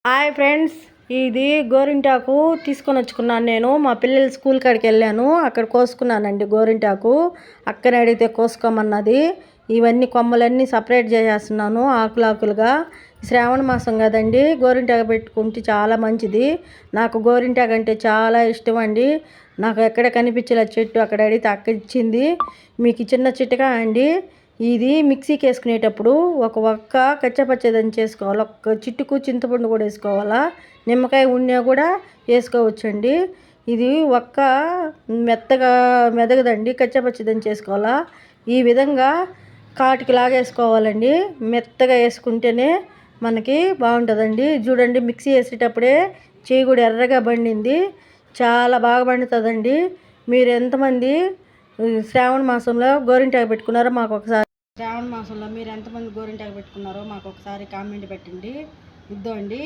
Hi friends, ఇది గోరింటాకు తీసుకొని వచ్చుకున్నాను. నేను మా పిల్లలు స్కూల్ కాడికి వెళ్ళాను, అక్కడ కోసుకున్నానండి గోరింటాకు. అక్కని అడిగితే కోసుకోమన్నది. ఇవన్నీ కొమ్మలన్నీ సపరేట్ చేసేస్తున్నాను ఆకులుగా. శ్రావణ మాసం కదండి, గోరింటాకు పెట్టుకుంటే చాలా మంచిది. నాకు గోరింటాకు అంటే చాలా ఇష్టం అండి. నాకు ఎక్కడ కనిపించలే చెట్టు, అక్కడ అడిగితే అక్క ఇచ్చింది. మీకు చిన్న చిట్కా అండి, ఇది మిక్సీకి వేసుకునేటప్పుడు ఒక ఒక్క కచ్చపచ్చదని చేసుకోవాలి. ఒక్క చిట్టుకు చింతపండు కూడా వేసుకోవాలా, నిమ్మకాయ ఉన్నా కూడా వేసుకోవచ్చండి. ఇది ఒక్క మెత్తగా మెదగదండి, కచ్చపచ్చదని చేసుకోవాలా. ఈ విధంగా కాటికి లాగేసుకోవాలండి. మెత్తగా వేసుకుంటేనే మనకి బాగుంటుందండి. చూడండి, మిక్సీ వేసేటప్పుడే చేయి కూడా ఎర్రగా బండింది, చాలా బాగా పండుతుందండి. మీరు ఎంతమంది శ్రావణ మాసంలో గోరింటాకు పెట్టుకున్నారో మాకు ఒకసారి శ్రావణ మాసంలో మీరు ఎంతమంది గోరింటాకు పెట్టుకున్నారో మాకు ఒకసారి కామెంట్ పెట్టండి. ఇద్దండి.